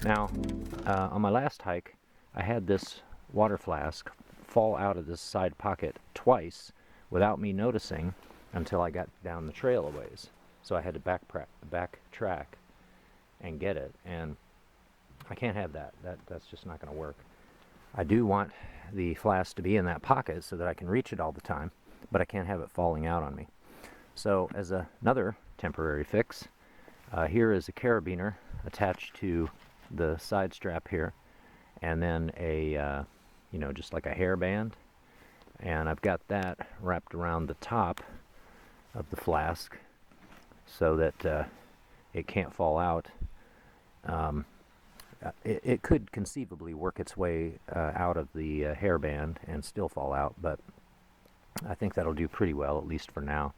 Now, on my last hike, I had this water flask fall out of this side pocket twice without me noticing until I got down the trail a ways. So I had to backtrack and get it, and I can't have that. That's just not going to work. I do want the flask to be in that pocket so that I can reach it all the time, but I can't have it falling out on me. So as another temporary fix, here is a carabiner attached to the side strap here, and then a just like a hairband, and I've got that wrapped around the top of the flask so that it can't fall out. It could conceivably work its way out of the hairband and still fall out, but I think that'll do pretty well, at least for now.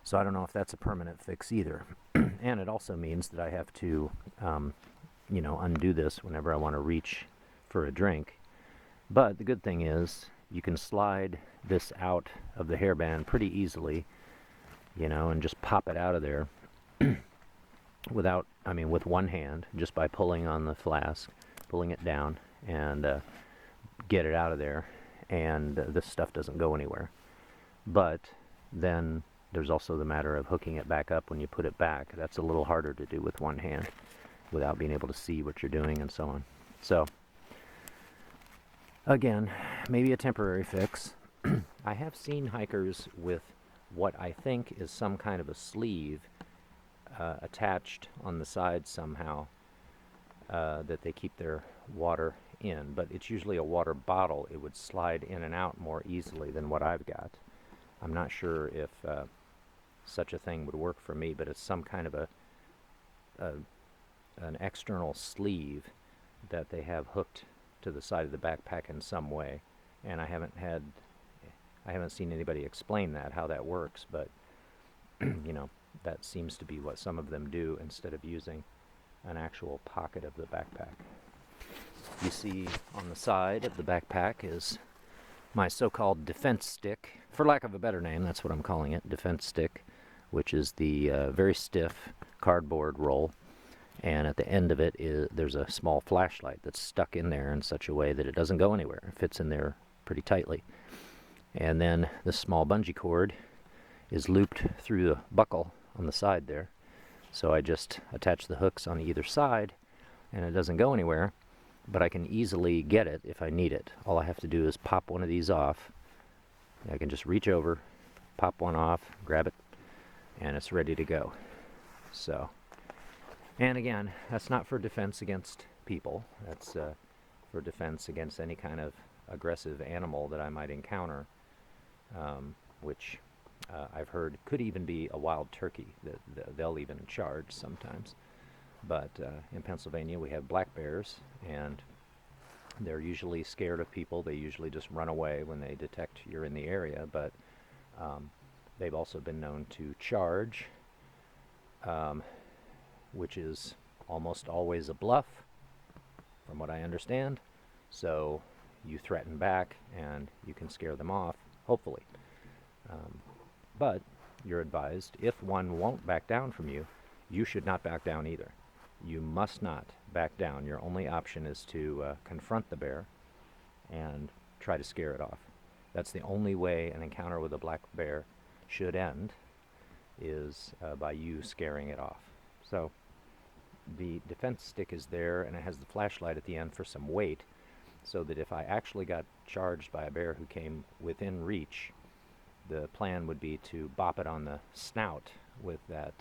So I don't know if that's a permanent fix either. And it also means that I have to undo this whenever I want to reach for a drink. But the good thing is you can slide this out of the hairband pretty easily, and just pop it out of there with one hand, just by pulling on the flask, pulling it down, and get it out of there, and this stuff doesn't go anywhere. But then there's also the matter of hooking it back up when you put it back. That's a little harder to do with one hand without being able to see what you're doing and so on. So again, maybe a temporary fix. I have seen hikers with what I think is some kind of a sleeve attached on the side somehow that they keep their water in, but it's usually a water bottle. It would slide in and out more easily than what I've got. I'm not sure if such a thing would work for me, but it's some kind of an external sleeve that they have hooked to the side of the backpack in some way, and I haven't seen anybody explain how that works, but that seems to be what some of them do instead of using an actual pocket of the backpack. You see on the side of the backpack is my so-called defense stick. For lack of a better name, that's what I'm calling it, defense stick, which is the very stiff cardboard roll. And at the end of it there's a small flashlight that's stuck in there in such a way that it doesn't go anywhere. It fits in there pretty tightly. And then the small bungee cord is looped through the buckle on the side there. So I just attach the hooks on either side, and it doesn't go anywhere, but I can easily get it if I need it. All I have to do is pop one of these off. I can just reach over, pop one off, grab it, and it's ready to go. So, and again, that's not for defense against people. That's for defense against any kind of aggressive animal that I might encounter, which I've heard could even be a wild turkey. They'll even charge sometimes. But in Pennsylvania we have black bears, and they're usually scared of people. They usually just run away when they detect you're in the area, but they've also been known to charge, which is almost always a bluff, from what I understand. So you threaten back and you can scare them off, hopefully. But you're advised, if one won't back down from you, you should not back down either. You must not back down. Your only option is to confront the bear and try to scare it off. That's the only way an encounter with a black bear should end, is by you scaring it off. So the defense stick is there, and it has the flashlight at the end for some weight, so that if I actually got charged by a bear who came within reach, the plan would be to bop it on the snout with that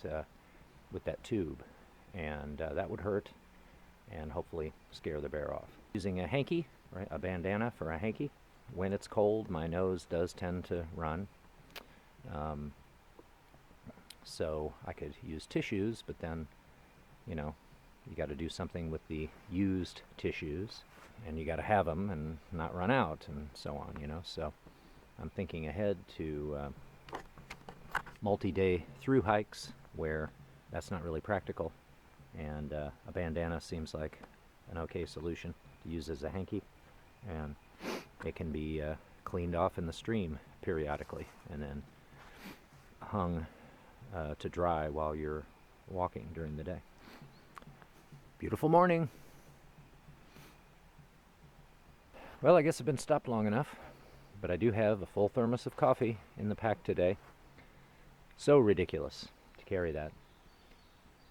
tube, and that would hurt and hopefully scare the bear off. Using a hanky, right, a bandana for a hanky. When it's cold, my nose does tend to run, so I could use tissues, but then you got to do something with the used tissues, and you got to have them and not run out, and so on. So I'm thinking ahead to multi-day through hikes where that's not really practical, and a bandana seems like an okay solution to use as a hanky, and it can be cleaned off in the stream periodically and then hung to dry while you're walking during the day. Beautiful morning. Well, I guess I've been stopped long enough, but I do have a full thermos of coffee in the pack today. So ridiculous to carry that.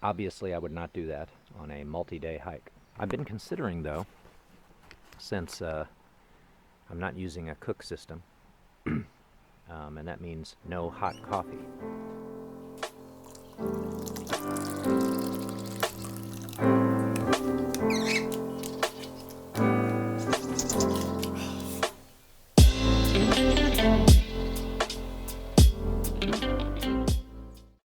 Obviously, I would not do that on a multi-day hike. I've been considering, though, since I'm not using a cook system, and that means no hot coffee.